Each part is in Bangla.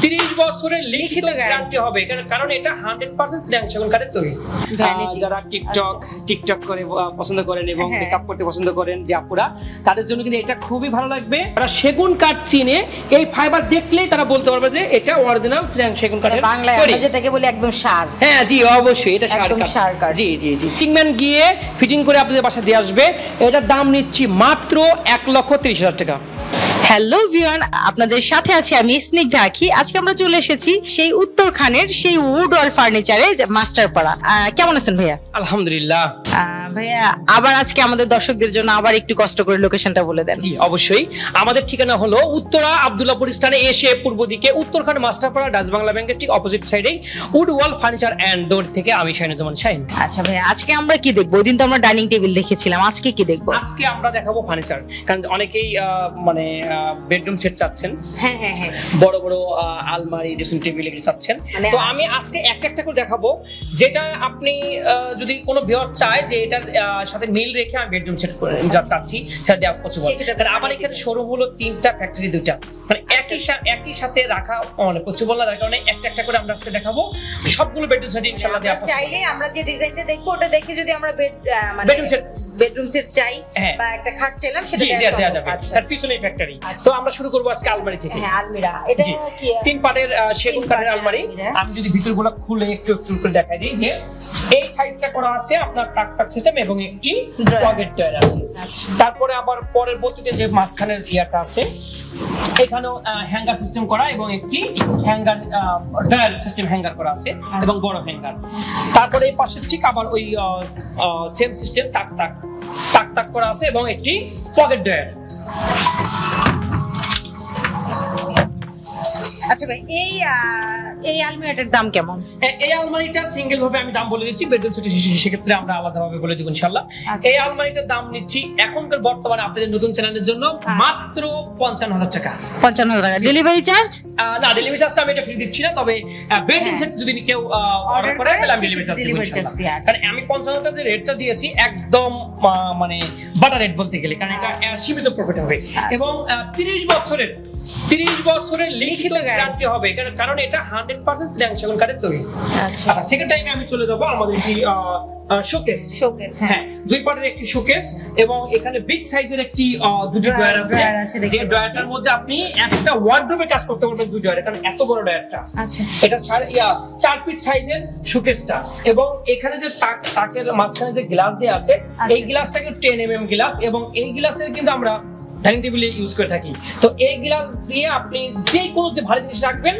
30 বছরের লিখিত গ্যারান্টি হবে, কারণ এটা 100% ফিনান্স সেগুন কাঠের তৈরি। যারা টিকটক করে পছন্দ করেন এবং মেকআপ করতে পছন্দ করেন যে আপুরা, তাদের জন্য কিন্তু এটা খুবই ভালো লাগবে। তারা সেগুন কাঠ চিনে এই ফাইবার দেখলেই তারা বলতে পারবে যে এটা অরিজিনাল ফিনান্স সেগুন কাঠের বাংলায় আমরা যেটাকে বলি একদম সার। হ্যাঁ জি অবশ্যই, এটা সার কাঠ। জি জি জি, ফিটিংম্যান গিয়ে ফিটিং করে আপনাদের বাসায় দিয়ে আসবে। এটার দাম নিচ্ছি মাত্র 1,30,000 টাকা। হ্যালো ভিউয়ার, আপনাদের সাথে আছি আমি স্নিগ্ধা আখি। আজকে আমরা চলে এসেছি সেই উত্তরখানের সেই উড ওয়াল ফার্নিচারে মাস্টারপাড়া। কেমন আছেন ভাইয়া? আলহামদুলিল্লাহ। ভাইয়া আবার আজকে আমাদের দর্শকদের জন্য আবার একটু কষ্ট করে লোকেশনটা বলে দেন। জি অবশ্যই, আমাদের ঠিকানা হলো উত্তরা আব্দুল্লাহপুর স্থানে এসে পূর্ব দিকে উত্তরখান মাস্টারপাড়া ডাচ বাংলা ব্যাংকের ঠিক অপোজিট সাইডেই wood wall furniture and door থেকে আমি শাহিনুজ্জামান শাহিন। আচ্ছা ভাইয়া, আজকে আমরা কি দেখবো? ওইদিন তো আমরা ডাইনিং টেবিল দেখেছিলাম, আজকে কি দেখবো? আজকে আমরা দেখাবো ফার্নিচার, কারণ অনেকেই মানে বেডরুম সেট চাচ্ছেন, হ্যাঁ হ্যাঁ হ্যাঁ, বড় বড় আলমারি ড্রেসিং টেবিল এগুলো চাচ্ছেন। তো আমি আজকে একটা একটা করে দেখাবো, যেটা আপনি যদি কোনো ভিউয়ার চায় যে এটার সাথে মিল রেখে আমি বেডরুম সেট করে চাচ্ছি, সেটা দেওয়া পসিবল। কারণ আমার এখানে শোরুম হলো 3টা, ফ্যাক্টরি 2টা, মানে একই সাথে রাখা মানে পসিবল না, তার কারণে একটা একটা করে আমরা আজকে দেখাবো সবগুলো বেডরুম সেট ইনশাআল্লাহ দেওয়া পসিবল। চাইলে আমরা যে ডিজাইনটা দেখবো ওটা দেখে যদি আমরা বেডরুম সেট চাই বা একটা খাট চাইলাম সেটা দেওয়া যাবে। তার পিছনেই ফ্যাক্টরি। তো আমরা শুরু করব আজকে আলমারি থেকে। হ্যাঁ আলমিরা, এটা কি 3 পাটের সেগুন কাঠের আলমারি। আমি যদি ভিতরগুলো খুলে একটু একটু করে দেখাই দিই, যে এই সাইডটা করা আছে আপনার টাক সিস্টেম এবং একটি পকেট ডয়ার আছে। তারপরে আবার পরের বর্তীতে যে মাঝখানের ইয়াটা আছে, এখানেও হ্যাঙ্গার সিস্টেম করা এবং একটি হ্যাঙ্গার ডয়ার সিস্টেম হ্যাঙ্গার করা আছে এবং বড় হ্যাঙ্গার। তারপরে এই পাশে ঠিক আবার ওই সেম সিস্টেম টাক করা আছে এবং একটি পকেট ডয়ার। আচ্ছা ভাই, এই আলমারিটার দাম কেমন? এই আলমারিটা সিঙ্গেল ভাবে আমি দাম বলে দিচ্ছি, বেডরুম সেট সেক্ষেত্রে আমরা আলাদাভাবে বলে দিব ইনশাআল্লাহ। এই আলমারিটার দাম নিচ্ছি এখনকার বর্তমানে আপনাদের নতুন চ্যানেলের জন্য মাত্র 55,000 টাকা। 55,000 টাকা ডেলিভারি চার্জ? না, ডেলিভারি চার্জটা আমি এটা ফ্রি দিচ্ছি না, তবে বেডরুম সেট যদি কেউ অর্ডার করে তাহলে আমি ডেলিভারি চার্জ দিব ইনশাআল্লাহ। কারণ আমি 55,000 টাকা রেটটা দিয়েছি একদম মানে বাটার রেট বলতে গেলে, কারণ এটা সীমিত প্রফিট হবে এবং 30 বছরের লিখিত গ্যারান্টি হবে, কারণ এটা 100% ফিনান্স সেগুন কাঠের তৈরি। আচ্ছা, সেকেন্ড টাইমে আমি চলে যাব আমাদের যে শোকেস। হ্যাঁ, 2 পার্টের একটি শোকেস এবং এখানে বিগ সাইজের একটি দুটো ড্রয়ার আছে, যে ড্রয়ারটার মধ্যে আপনি একটা ওয়ার্ডরোবে কাজ করতে পারবেন, 2 ড্রয়ার, কারণ এত বড় ড্রয়ারটা। আচ্ছা, এটা 4 ফিট সাইজের শোকেসটা এবং এখানে যে তাকের মাঝখানে যে গ্লাস দেয়া আছে, এই গ্লাসটাকে 10 mm গ্লাস এবং এই গ্লাসের কিন্তু আমরা ডাইনিং টেবিলে ইউজ করে থাকি। তো এই গ্লাস দিয়ে আপনি যে কোনো যে ভারী জিনিস রাখবেন,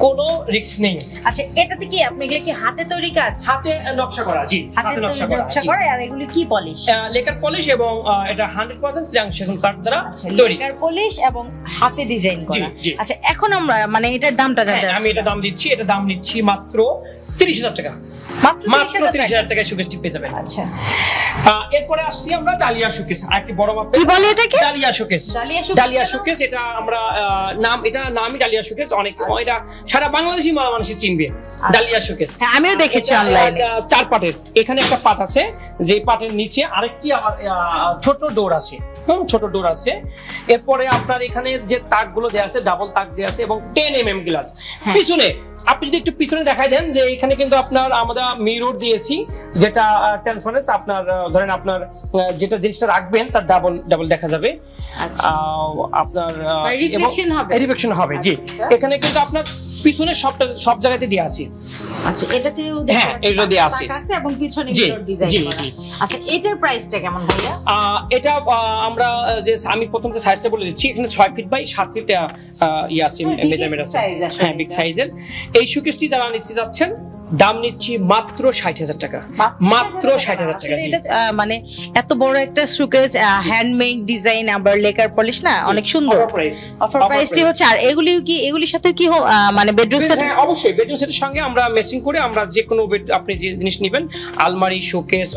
কোনো রিস্ক নেই। আচ্ছা, এটাতে কি আপনি এগুলো কি হাতে তৈরি কাজ? হাতে নকশা করা। জি, হাতে নকশা করা। আর এগুলো কি পলিশ? লেকার পলিশ এবং এটা 100% ফিনান্স সেগুন কাঠ দ্বারা তৈরি। লেকার পলিশ এবং হাতে ডিজাইন করা। আচ্ছা, এখন আমরা মানে এটার দামটা জানতে চাই। আমি এটা দাম দিচ্ছি, এটা দাম নিচ্ছি মাত্র 30,000 টাকা। মাত্র 30,000 টাকায় শোকেস পেয়ে যাবেন। আচ্ছা, এরপরে আসছি আমরা ডালিয়া শোকেস। আরেকটি বড় মাপের, কি বলে এটাকে? Dahlia showcase. ডালিয়া শোকেস, এটা আমরা এটা নামই ডালিয়া শোকেস। অনেক এটা সারা বাংলাদেশি মানুষ চিনবে ডালিয়া শোকেস। হ্যাঁ, আমিও দেখেছি অনলাইনে। 4 পাটের, এখানে একটা পাট আছে, যে পাটের নিচে আরেকটি আবার ছোট ডোর আছে। ছোট ডোর আছে। এরপরে আপনার এখানে যে তাকগুলো দেয়া আছে, ডাবল তাক দেয়া আছে এবং 10 mm গ্লাস। পিছনে আপনি যদি একটু পিছনে দেখাই দেন, যে এখানে কিন্তু আপনার আমরা মিরর দিয়েছি, যেটা ট্রান্সপারেন্স, আপনার ধরেন আপনার যেটা জিনিসটা রাখবেন তার ডাবল দেখা যাবে। আচ্ছা, আপনার রিফ্লেকশন হবে। জি, এখানে কিন্তু আপনার পিছনে সব জায়গাতে দেয়া আছে। আচ্ছা, এটাতেও এটা দেয়া আছে এবং পিছনে মিরর ডিজাইন করা। আচ্ছা, এটার প্রাইসটা কেমন ভাইয়া? এটা আমরা যে আমি প্রথমে সাইজটা বলে দিচ্ছি, এখানে 6 ফিট বাই 7 ফিট আছে মেজারমেন্ট আছে। হ্যাঁ, বিগ সাইজের এই শোকেসটি যারা নিতে যাচ্ছেন, দাম নিচ্ছি মাত্র 60,000 টাকা। মাত্র 60,000 টাকা। এটা মানে এত বড় একটা শোকেস, হ্যান্ডমেড ডিজাইন, আবার লেকার পলিশ, না অনেক সুন্দর। অফার প্রাইসটি হচ্ছে। আর এগুলির সাথে কি মানে বেডরুম সেট? হ্যাঁ, অবশ্যই বেডরুম সেটের সঙ্গে আমরা ম্যাচিং করে আমরা যে কোনো আপনি যে জিনিস নেবেন, আলমারি, showcase,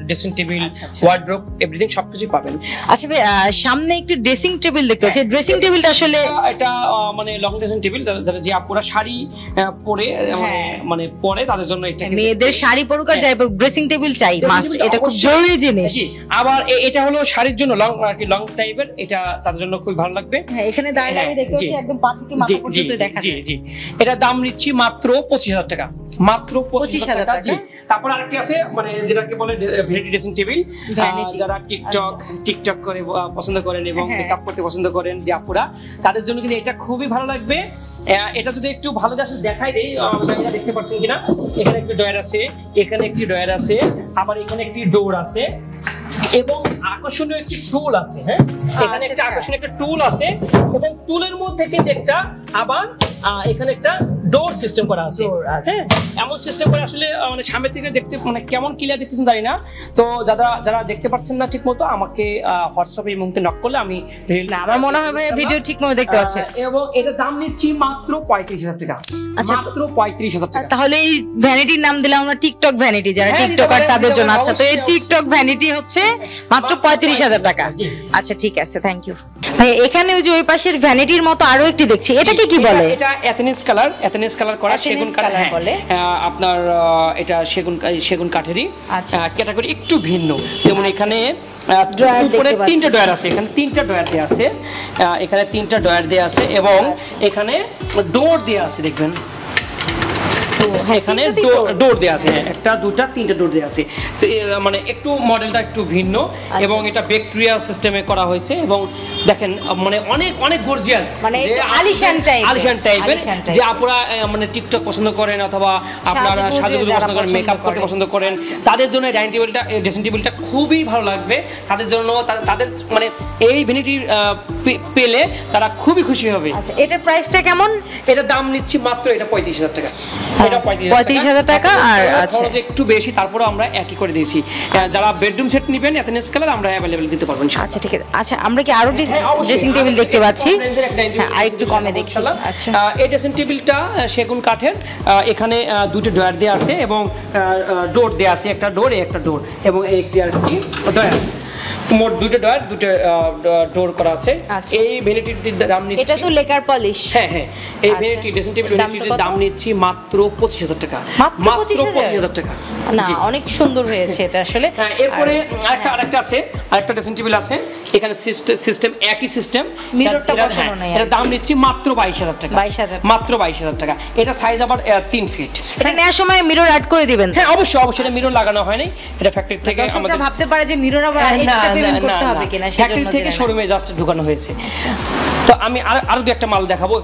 dressing table, wardrobe, everything সবকিছু পাবেন। আচ্ছা ভাই, সামনে একটি ড্রেসিং টেবিল দেখতে পাচ্ছি। ড্রেসিং টেবিলটা আসলে এটা মানে লং ড্রেসিং টেবিল, যে আপুরা শাড়ি পরে মানে পরে তাদের জন্য এটা মেয়েদের শাড়ি পরুক আর যাই পরুক ড্রেসিং টেবিল চাই মাস্ট, এটা খুব জরুরি জিনিস। আবার এটা হলো শাড়ির জন্য লং আর কি, লং টাইপের, এটা তাদের জন্য খুব ভালো লাগবে। হ্যাঁ এখানে দাঁড়িয়ে দেখতে পাচ্ছি একদম পা থেকে মাথা পর্যন্ত দেখা যায়। জি এটা দাম নিচ্ছি মাত্র 25,000 টাকা, মাত্র 25,000 টাকা। জি তারপর আরেকটি আছে মানে যেটাকে বলে ভ্যানিটি ড্রেসিং টেবিল, যারা টিকটক করে পছন্দ করেন এবং মেকআপ করতে পছন্দ করেন যে আপুরা, তাদের জন্য কিন্তু এটা খুবই ভালো লাগবে। এটা যদি একটু ভালো দেখাই দেই, দেখতে পাচ্ছেন কিনা, এখানে একটি ডয়ার আছে, এখানে একটি ডয়ার আছে, আবার এখানে একটি ডোর আছে এবং আকর্ষণীয় একটি টুল আছে। হ্যাঁ এখানে একটা আকর্ষণীয় একটা টুল আছে এবং টুলের মধ্যে কিন্তু একটা আবার এখানে একটা ডোর সিস্টেম করা আছে। হ্যাঁ এমন সিস্টেম করে আসলে মানে সামনে থেকে দেখতে মানে কেমন ক্লিয়ার দেখতেছেন জানি না, তো যারা দেখতে পাচ্ছেন না ঠিকমতো আমাকে হোয়াটসঅ্যাপে এই মুহূর্তে নক করলে আমি আমার মনে হয় ভাই ভিডিও ঠিকমতো দেখতে পাচ্ছি। এবং এটা দাম নিচ্ছি মাত্র 35,000 টাকা, মাত্র 35,000 টাকা। তাহলে এই ভ্যানিটির নাম দিলাম আমরা টিকটক ভ্যানিটি, যারা টিকটকার তাদের জন্য। আচ্ছা তো এই টিকটক ভ্যানিটি হচ্ছে মাত্র 35,000 টাকা। আচ্ছা ঠিক আছে, থ্যাংক ইউ ভাই। এখানে ওই যে ওই পাশের ভ্যানিটির মতো আরো একটি দেখছি, এটাকে কি বলে? এটা এথেনিস কালার করা, সেগুন কালার বলে আপনার, এটা সেগুন কাঠেরই ক্যাটাগরি একটু ভিন্ন। যেমন এখানে উপরে 3টা ডয়ার আছে, এখানে 3টা ডয়ার দেয়া আছে, এখানে 3টা ডয়ার দেয়া আছে এবং এখানে ডোর দেয়া আছে, দেখবেন এখানে ডোর দেয়া আছে, একটা দুটা তিনটা ডোর দেয়া আছে, মানে একটু মডেলটা একটু ভিন্ন এবং এটা ব্যাকটেরিয়া সিস্টেমে করা হয়েছে এবং দেখেন মানে অনেক গর্জিয়াস, মানে আলিশান টাইপের যে আপুরা মানে টিকটক পছন্দ করেন অথবা আপনারা সাজুগুজু পছন্দ করেন, মেকআপ করতে পছন্দ করেন, তাদের জন্য ড্রেসিং টেবিলটা খুবই ভালো লাগবে। তাদের জন্য তাদের মানে এই ভ্যানিটি পেলে তারা খুবই খুশি হবে। আচ্ছা এটার প্রাইসটা কেমন? এটা দাম নিচ্ছি মাত্র এটা 35,000 টাকা, এটা 35,000 টাকা। আর আচ্ছা একটু বেশি, তারপরে আমরা একই করে দিয়েছি। যারা বেডরুম সেট নেবেন এথেনিস কালার আমরা अवेलेबल দিতে পারবো। আচ্ছা ঠিক আছে। আচ্ছা আমরা কি আরো ড্রেসিং টেবিল দেখতে পাচ্ছি? হ্যাঁ আর একটু কমে দেখি। আচ্ছা এই ড্রেসিং টেবিলটা সেগুন কাঠের, এখানে দুটো ডয়ার দেয়া আছে এবং ডোর দেয়া আছে, একটা ডোর একটা ডোর এবং একটি আরেকটি ডয়ার, মোট দুটো ডোর করা আছে। এই ভ্যানিটির দাম নিচ্ছি, এটা তো লেকার পলিশ। হ্যাঁ এই ভ্যানিটি ড্রেসিং টেবিল ভ্যানিটির দাম নিচ্ছি মাত্র 25,000 টাকা, মাত্র 25,000 টাকা। না অনেক সুন্দর হয়েছে এটা আসলে। হ্যাঁ এরপরে আরেকটা আছে, আরেকটা ড্রেসিং টেবিল আছে, এখানে সিস্টেম একই সিস্টেম, মিররটা বসানো নাই। এটা দাম নিচ্ছি মাত্র 22,000 টাকা, মাত্র 22,000 টাকা। এটা সাইজ আবার 3 ফিট। এটা নেওয়ার সময় মিরর অ্যাড করে দিবেন? হ্যাঁ অবশ্যই এটা মিরর লাগানো হয় নাই, এটা ফ্যাক্টরি থেকে আমাদের ভাবতে পারে যে মিরর আবার এক্সট্রা পেমেন্ট করতে হবে কিনা, ফ্যাক্টরি থেকে শোরুমে জাস্ট ঢোকানো হয়েছে। তো আমি আরো দুই একটা মাল দেখাবো।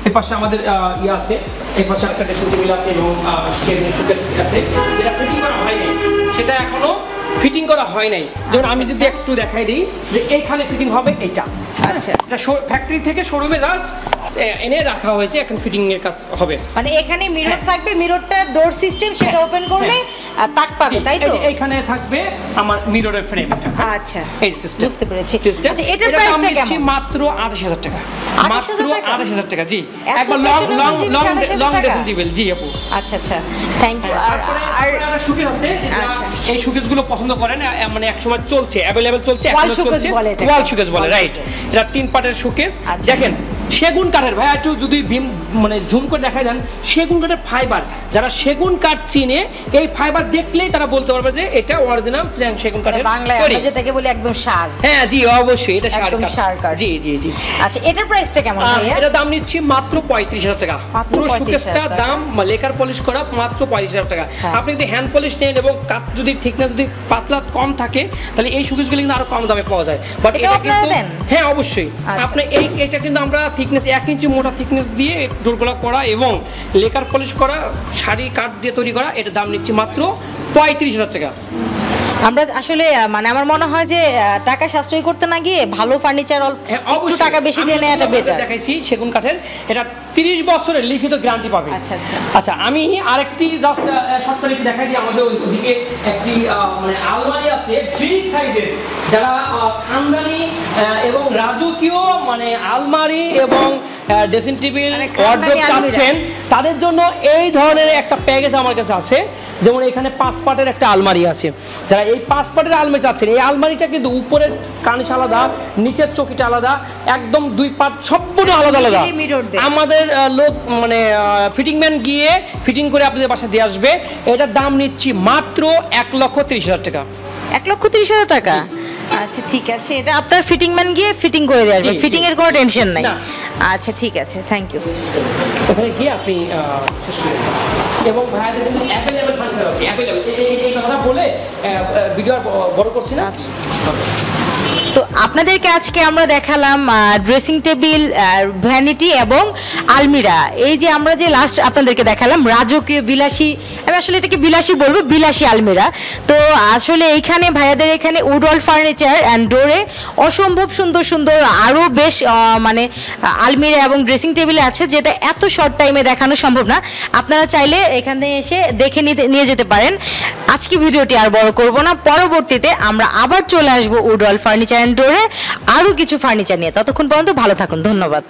এই পাশে আমাদের আছে, এই পাশে একটা ড্রেসিং টেবিল আছে এবং শোকেস আছে, যেটা ফিটিং করা হয় নাই, সেটা এখনো ফিটিং করা হয় নাই। যেমন আমি যদি একটু দেখাই দিই যে এইখানে ফিটিং হবে এটা। আচ্ছা এটা ফ্যাক্টরি থেকে শোরুমে জাস্ট এনে রাখা হয়েছে, এখন ফিটিং এর কাজ হবে। মানে এখানে মিরর থাকবে, মিররটা ডোর সিস্টেম, সেটা ওপেন করলে তাক পাবে, তাই তো? এইখানে থাকবে আমার মিররের ফ্রেমটা। আচ্ছা এই সিস্টেম, বুঝতে পেরেছি। আচ্ছা এটার প্রাইসটা কেমন? মাত্র 28,000 টাকা, মাত্র 28,000 টাকা। জি একবার লং ড্রেসিং টেবিল। জি আপু আচ্ছা থ্যাংক ইউ। আর শোকেস আছে, আচ্ছা এই শোকেসগুলো পছন্দ করেন, মানে একসময় চলছে, अवेलेबल চলছে, এখনো চলছে, ওয়াল শোকেস বলে, রাইট? এটা 3 পার্টের শোকেস। দেখেন সেগুন কাঠের, ভাই একটু যদি মানে জুম করে দেখাই দেন, সেগুন কাঠের ফাইবার, যারা সেগুন কাঠ চিনে এই ফাইবার দেখলেই তারা বলতে পারবে যে এটা অরিজিনাল সেগুন কাঠের। বাংলায় আমরা যেটাকে বলি একদম সার। হ্যাঁ জি অবশ্যই এটা সার কাঠ। জি আচ্ছা এটার প্রাইসটা কেমন ভাইয়া? এটা দাম নিচ্ছি মাত্র 35,000 টাকা, পুরো শোকেসটা দাম লেকার পলিশ করা মাত্র 35,000 টাকা। আপনি যদি হ্যান্ড পলিশ নেন এবং কাঠ যদি থিকনেস যদি পাতলা কম থাকে, তাহলে এই শোকেসগুলো কিন্তু আরো কম দামে পাওয়া যায়। বাট এটা কিন্তু হ্যাঁ অবশ্যই আপনি এটা কিন্তু আমরা থিকনেস 1 ইঞ্চি মোটা থিকনেস দিয়ে ডোরগুলো করা এবং লেকার পলিশ করা, শাড়ি কাঠ দিয়ে তৈরি করা, এটা দাম নিচ্ছি মাত্র 35,000 টাকা। আমরা আসলে মানে আমার মনে হয় যে টাকা সাশ্রয় করতে না গিয়ে ভালো ফার্নিচার একটু টাকা বেশি দিয়ে নেওয়াটা বেটার। দেখাইছি সেগুন কাঠের, এটা 30 বছরের লিখিত গ্যারান্টি পাবে। আচ্ছা আমি আরেকটি জাস্ট শর্ট করে দেখাই দিই। আমাদের ওইদিকে একটি মানে আলমারি আছে বিগ সাইজের, যারা খানদানি এবং রাজকীয় মানে আলমারি এবং ড্রেসিং টেবিল ওয়ার্ডরোব চাচ্ছেন, তাদের জন্য এই ধরনের একটা প্যাকেজ আমার কাছে আছে। যেমন এখানে 5 পাটের একটা আলমারি আছে, যারা এই 5 পাটের আলমারি চাচ্ছেন, এই আলমারিটা কিন্তু উপরের কানিশ আলাদা, নিচের চকিটা আলাদা, একদম 2 পাট সম্পূর্ণ আলাদা আলাদা। আমাদের লোক মানে ফিটিং ম্যান গিয়ে ফিটিং করে আপনাদের বাসায় দিয়ে আসবে। এটার দাম নিচ্ছি মাত্র 1,30,000 টাকা। 1,30,000 টাকা? আচ্ছা ঠিক আছে, এটা আপনার ফিটিং ম্যান গিয়ে ফিটিং করে দিয়ে আসবে, ফিটিং এর কোনো টেনশন নাই। আচ্ছা ঠিক আছে, থ্যাংক ইউ। ওখানে গিয়ে আপনি শেষ করে এবং ভাইদের কিন্তু অ্যাভেলেবল ফার্নিচার আছে, অ্যাভেলেবল। এই কথাটা বলে ভিডিও বড় করছি না। আচ্ছা, তো আপনাদেরকে আজকে আমরা দেখালাম ড্রেসিং টেবিল, ভ্যানিটি এবং আলমিরা। এই যে আমরা যে লাস্ট আপনাদেরকে দেখালাম রাজকীয় বিলাসী, আমি আসলে এটাকে বিলাসী বলবো, বিলাসী আলমিরা। তো আসলে এইখানে ভাইয়াদের এখানে উডওয়াল ফার্নিচার অ্যান্ড ডোরে অসম্ভব সুন্দর সুন্দর আরও বেশ মানে আলমিরা এবং ড্রেসিং টেবিল আছে, যেটা এত শর্ট টাইমে দেখানো সম্ভব না। আপনারা চাইলে এখানে এসে দেখে নিয়ে যেতে পারেন। আজকে ভিডিওটি আর বড় করব না, পরবর্তীতে আমরা আবার চলে আসবো উডওয়াল ফার্নিচার অ্যান্ড ডোরে আরও কিছু ফার্নিচার নিয়ে। ততক্ষণ পর্যন্ত ভালো থাকুন, ধন্যবাদ।